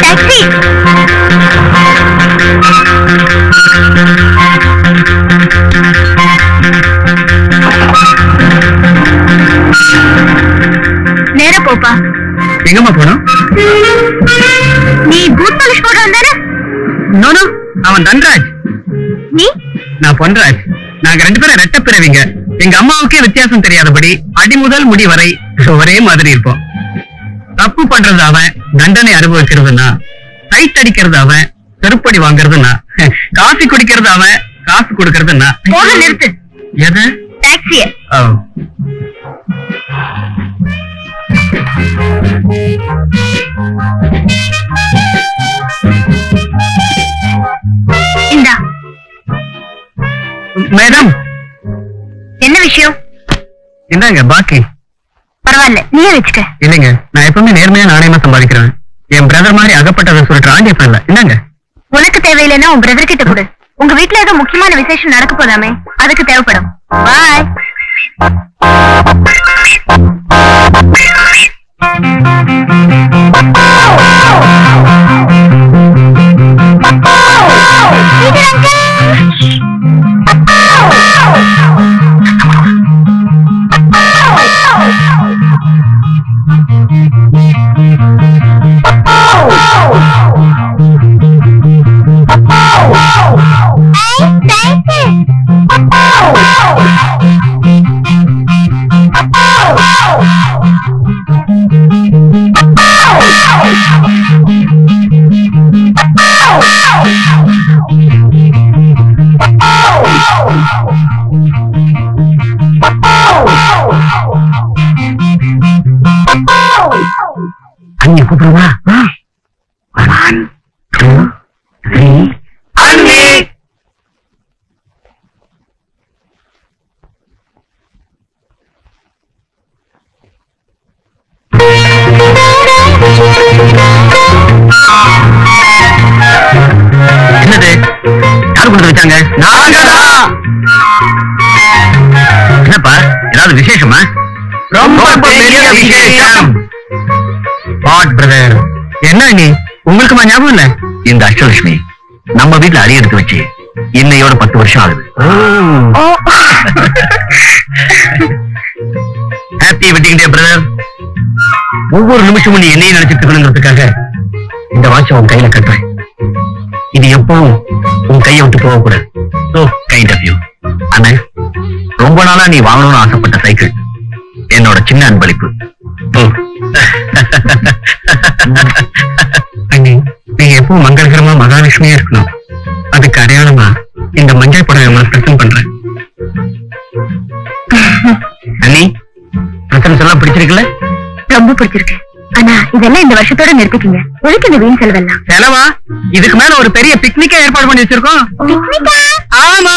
Taxi. நேரா போப்பா. எங்கம்மா போனோம்? நீ பூத் பாலிஷ் போடுற வந்தானே? நோனோ, அவன் தன்ராஜ். நீ? நான் பொன்ராஜ். நாங்க 2 பேரும் ரெட்ட பிறவிங்க. எங்க அம்மாவுக்கே வித்தியாசம் தெரியாதபடி அடி முதல் முடி வரை ஒரே மாதிரி இருப்போம். தப்பு பண்றது அவன், தண்டனை அனுபவிக்கிறதுனா, டைட் அடிக்கிறது அவன், செருப்படி வாங்குறதுனா, காஃபி குடிக்கிறது அவன், காசு கொடுக்கறதுனா. போக நிறுத்து. எது? டாக்ஸிய. இந்தா. மேடம், என்ன விஷயம்? இந்தாங்க பாக்கி. பரவாயில்ல, நீயே வச்சுக்க. இல்லைங்க, நான் எப்பவுமே நேர்மையா நாணயமா சம்பாதிக்கிறேன். என் பிரதர் மாதிரி அகப்பட்டதை சொல்லிட்டு ஆண்டிய பண்ணல. இல்லங்க, உனக்கு தேவையில்லைன்னா உன் பிரதர் கிட்ட கொடு. உங்க வீட்டுல ஏதோ முக்கியமான விசேஷம் நடக்க போதாமே, அதுக்கு தேவைப்படும். பாய். அண்ணி கூப்பிடுவா. 1 2 3 அண்ணி. என்னது? யாரு கொண்டு வச்சாங்க? என்னப்பா, ஏதாவது விசேஷமா? ரொம்ப பெரிய விசேஷம். வாட் பிரதர், என்ன நீ? உங்களுக்கு ஞாபகம் இல்ல? இந்த அஷ்டலட்சுமி நம்ம வீட்டுல அடி எடுத்து வச்சு இன்னையோட 10 வருஷம் ஆகுது. Happy wedding day brother. ஒவ்வொரு நிமிஷமும் நீ என்னையும் நினைச்சிட்டு இருக்கணுங்கிறதுக்காக இந்த வாட்சை உன் கையில கட்டுறேன். இது எப்பவும் உன் கையை விட்டு போக கூடாது. So kind of you. அண்ணா, ரொம்ப நாளா நீ வாங்கணும்னு ஆசைப்பட்ட சைக்கிள் என்னோட சின்ன அன்பளிப்பு. அண்ணி, நீங்க எப்பவும் மங்களகரமா மகாலட்சுமியா இருக்கணும். அதுக்கு அடையாளமா இந்த மஞ்சள் படம் உங்களுக்கு பிரசன்ட் பண்றேன். அண்ணி, பிரசன்ஸ் எல்லாம் பிடிச்சிருக்குல்ல? ரொம்ப பிடிச்சிருக்கு. ஆனா இதெல்லாம் இந்த வருஷத்தோட நிறுத்திக்கீங்க. எதுக்கு இந்த வீண் செலவெல்லாம்? செலவா? இதுக்கு மேல ஒரு பெரிய பிக்னிக்கா ஏற்பாடு பண்ணி வச்சிருக்கோம். ஆமா.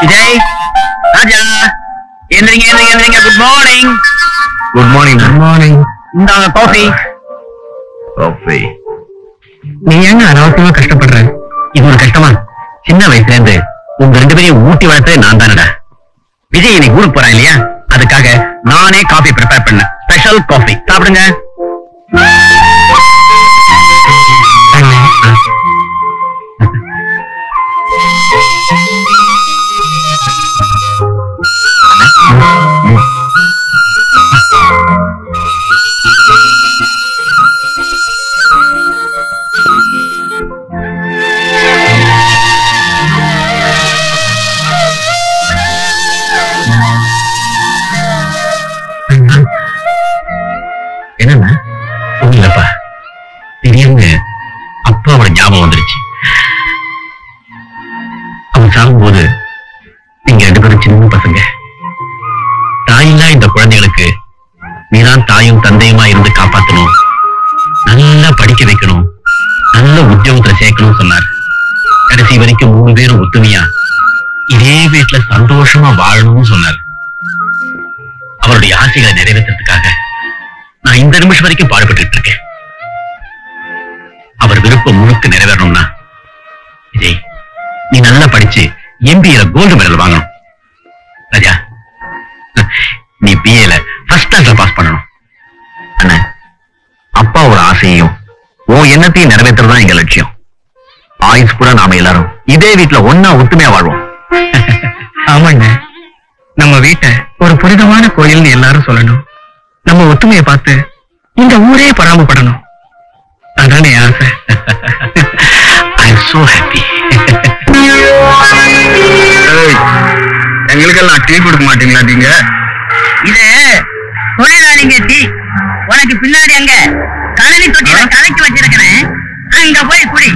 விஜய், ராஜா, எந்திரிங்க எந்திரிங்க எந்திரிங்க. Good morning. Good morning. Good morning. இந்தாங்க காஃபி. காஃபி. நீ ஏங்க அனாவசியமா கஷ்டப்படுற? இது ஒரு கஷ்டமா? சின்ன வயசுல இருந்து உங்க 2 பேரையும் ஊட்டி வளர்த்தே நான் தானடா. விஜய் இன்னைக்கு ஊருக்கு போறான் இல்லையா, அதுக்காக நானே காஃபி ப்ரிப்பேர் பண்ணேன். Special coffee. சாப்பிடுங்க. என்னன்னா இல்லப்பா, திடீர்னு அப்பாவோட ஞாபகம் வந்துருச்சு. அவன் சாகும்போது நீங்க 2 பேரும் சின்ன பசங்க. தாயில்லா இந்த குழந்தைகளுக்கு நீதான் தாயும் தந்தையுமா இருந்து காப்பாற்றணும், நல்லா படிக்க வைக்கணும், நல்ல உத்தியோகத்துல சேர்க்கணும் சொன்னார். கடைசி வரைக்கும் 3 பேரும் ஒத்துமையா இதே வீட்டுல சந்தோஷமா வாழணும்னு சொன்னார். அவருடைய ஆசைகளை நிறைவேற்றத்துக்காக நான் இந்த நிமிஷம் வரைக்கும் பாடுபட்டு இருக்கேன். அவர் விருப்பம் முழுக்க நிறைவேறணும்னா விஜய், நீ நல்லா படிச்சு MBA கோல்டு மெடல் வாங்கணும். ராஜா, நீ BA ஃபர்ஸ்ட் கிளாஸ்ல பாஸ் பண்ணணும். அண்ணா, அப்பாவோட ஆசையையும் உன் எண்ணத்தையும் நிறைவேற்றுறதுதான் எங்க லட்சியம். ஆயுஸ் கூட நாம எல்லாரும் இதே வீட்டுல ஒன்னா ஒத்துமையா வாழ்வோம். ஆமாண்ண, நம்ம வீட்டை ஒரு புனிதமான கோயில்னு எல்லாரும் சொல்லணும். நம்ம ஒத்துமையை பார்த்து இந்த ஊரே பராமப்படணும். அதானே ஆசை. I am so happy. எங்களுக்கெல்லாம் டீ கொடுக்க மாட்டீங்களா நீங்க? இது தொழிலாளிங்க டீ. உனக்கு பின்னாடி அங்க கலனி தொட்டியில கலக்கி வச்சிருக்கிறேன், அங்க போய் குடி.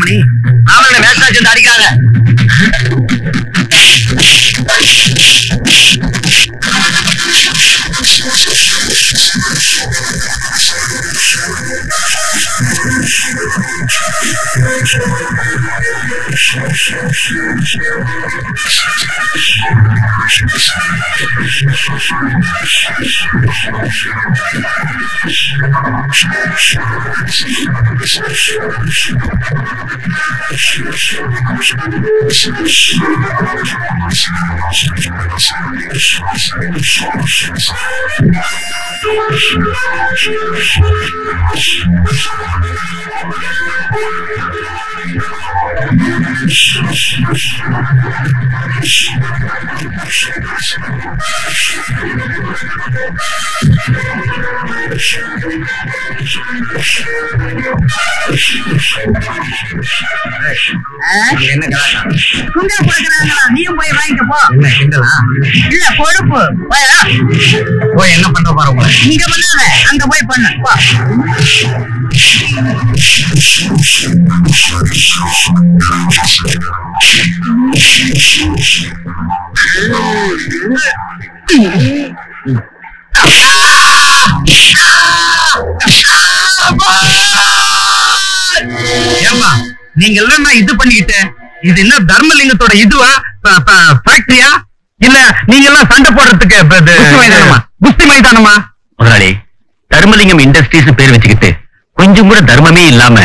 மணி அவங்களை மேட்ச் அடிக்காங்க. நீயும் போய் வாங்கிக்க போ. இல்ல பொறுப்பு போய் என்ன பண்ற பாரு. உங்களை இங்க பண்ணாத, அங்க போய் பண்ணு. ஏமா நீங்க எல்லாம் இது பண்ணிக்கிட்டு, இது என்ன தர்மலிங்கத்தோட இதுவா ஃபேக்டரியா? இல்ல நீங்க எல்லாம் சண்டை போடுறதுக்கு குஸ்தி மைதானமா? முதலாளி, தர்மலிங்கம் இண்டஸ்ட்ரீஸ் பேர் வச்சுக்கிட்டு கொஞ்சம் கூட தர்மமே இல்லாம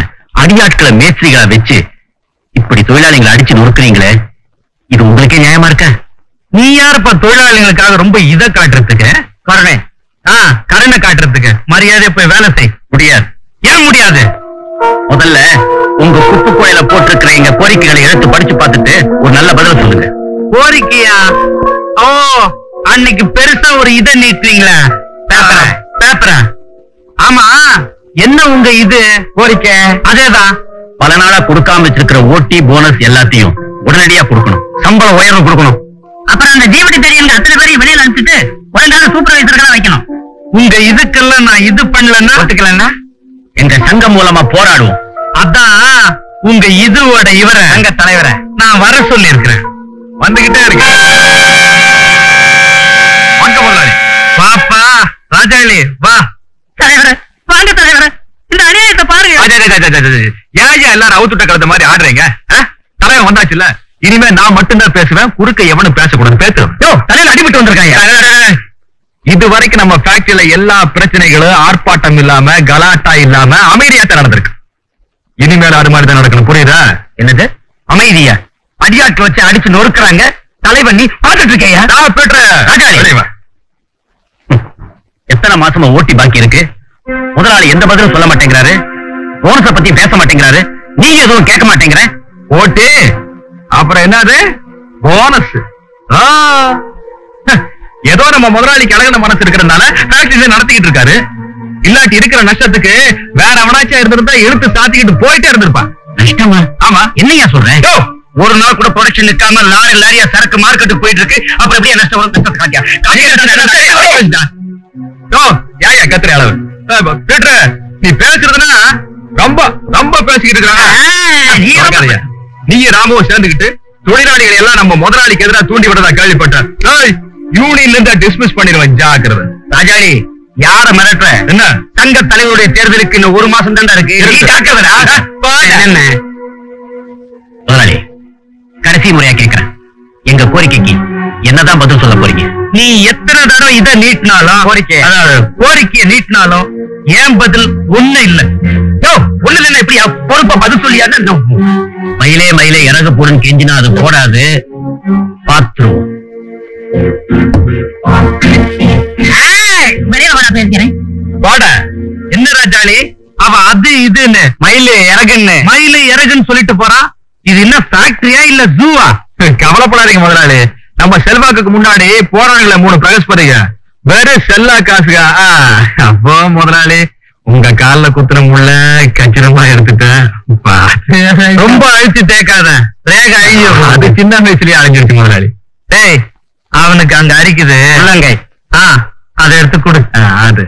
அடியாட்களை மேஸ்திரிகளை வச்சு இப்படி தொழிலாளிகளை அடிச்சு நொறுக்குறீங்களே, இது உங்களுக்கே நியாயமா இருக்க? நீ யாருப்பா தொழிலாளிகளுக்காக ரொம்ப இதை காட்டுறதுக்கு? கருணை காட்டுறதுக்கு? மரியாதை போய் வேலை செய். முடியாது. ஏன் முடியாது? முதல்ல உங்க குப்பு கோயில போட்டிருக்கிற எங்க கோரிக்கைகளை எடுத்து படிச்சு பார்த்துட்டு ஒரு நல்ல பதில் சொல்லுங்க. கோரிக்கையா? ஓ, அன்னைக்கு பெருசா ஒரு இதை நீட்டுறீங்களா? பேப்பர. ஆமா, என்ன உங்க இது கோரிக்கை? அதேதான். பல நாளா கொடுக்காம வச்சிருக்கிற ஓட்டி போனஸ் எல்லாத்தையும் உடனடியா கொடுக்கணும். சம்பளம் உயர்வு கொடுக்கணும். அப்புறம் அந்த ஜீவடி தெரியும் அத்தனை பேரையும் வெளியில அனுப்பிச்சுட்டு ஒழுங்கான சூப்பர்வைசர்களா வைக்கணும். உங்க இதுக்கெல்லாம் நான் இது பண்ணலன்னா ஒத்துக்கலன்னா எங்க சங்கம் மூலமா போராடுவோம். அதான் உங்க இதுவோட இவர சங்க தலைவரை நான் வர சொல்லி இருக்கிறேன். வந்துகிட்டே இருக்கு. பாப்பா ராஜாளி வா. தலைவர வாங்க தலைவர, இந்த அநியாயத்தை பாருங்க. ஏன் எல்லாரும் அவுத்துட்ட கலந்த மாதிரி ஆடுறீங்க? தலைவன் வந்தாச்சுல்ல, இனிமே நான் மட்டும்தான் பேசுவேன், குறுக்க எவனும் பேசக்கூடாது. பேசுறோம். தலையில அடிபட்டு வந்திருக்காங்க. இது வரைக்கும் நம்ம ஃபேக்டரியில எல்லா பிரச்சனைகளும் ஆர்ப்பாட்டம் இல்லாம கலாட்டா இல்லாம அமைதியாத்தான் நடந்திருக்கு. இனிமேல் அது மாதிரி தான் நடக்கணும். புரியுதா? என்னது அமைதியா? அடியாட்கள் வச்சு அடிச்சு நொறுக்குறாங்க. தலைவன் நீ பாத்துட்டு இருக்கையா? எத்தனை மாசமா ஓட்டி பாக்கி இருக்கு? முதலாளி எந்த பதிலும் சொல்ல மாட்டேங்கிறாரு. போனஸ பத்தி பேச மாட்டேங்கிறாரு. நீங்க எதுவும் கேட்க மாட்டேங்கிற. ஓட்டு அப்புறம் என்னது போனஸ்? ஏதோ நம்ம முதலாளிக்கு அழகான மனசு இருக்கிறதுனால ஃபேக்டரி நடத்திக்கிட்டு இருக்காரு. இல்லாட்டி இருக்கிற நஷ்டத்துக்கு வேற அவனாச்சும் இருந்திருந்தா இழுத்து சாத்திக்கிட்டு போயிட்டே இருந்திருப்பான். நஷ்டமா? ஆமா. என்னையா சொல்றேன்? ஒரு நாள் கூட ப்ரொடக்ஷன் நிக்காம லாரியா சரக்கு மார்க்கெட்டுக்கு போயிட்டு இருக்கு. அப்புறம் எப்படியா நஷ்டம் வரும்? நஷ்டம் காட்டியா? ஏயா கத்துற அளவு பீட்டர், நீ பேசுறதுன்னா ரொம்ப ரொம்ப பேசிக்கிட்டு இருக்காங்க. நீ ராமுவும் சேர்ந்துக்கிட்டு தொழிலாளிகள் எல்லாம் நம்ம முதலாளிக்கு எதிராக தூண்டி விடுறதா கேள்விப்பட்டேன். யூனியன்ல இருந்து டிஸ்மிஸ் பண்ணிடுவேன், ஜாக்கிரதை. ராஜாடி, யார மிரட்டுற? என்ன? சங்க தலைவருடைய தேர்தலுக்கு இன்னும் ஒரு மாசம் தாண்டா இருக்கு. நீ ஜாக்கிரதைடா. என்ன முதலாளி, கடைசி முறையா கேக்குறேன், எங்க கோரிக்கைக்கு என்னதான் பதில் சொல்ல போறீங்க? நீ எத்தனை தடவை இதை நீட்டினாலும் கோரிக்கையை நீட்டினாலும் ஏன் பதில் ஒண்ணு இல்ல. ஒண்ணு இல்ல, இப்படி பொறுப்பா பதில் சொல்லியா? மயிலே மயிலே இறகு போடுன்னு கெஞ்சினா அது போடாது, பாத்துருவோம். பேசுகிறேன். போட என்ன ராஜாளி, அவ அது இதுன்னு மயிலு இறகுன்னு சொல்லிட்டு போறான். இது என்ன ஃபேக்டரியா இல்ல ஜூவா? கவலைப்படாதீங்க முதலாளி, நம்ம செல்வாக்குக்கு முன்னாடி போறாங்களே 3 பிரகஸ்பதிங்க வெறும் செல்லா காசுகா. அப்போ முதலாளி, உங்க கால்ல குத்துற முள்ள கச்சிரமா எடுத்துட்டேன். ரொம்ப அழிச்சு தேக்காத ரேகா. ஐயோ, அது சின்ன வயசுலயே அழிஞ்சிருச்சு முதலாளி. டேய், அவனுக்கு அங்க அரிக்குது. அதை எடுத்து கொடு. அது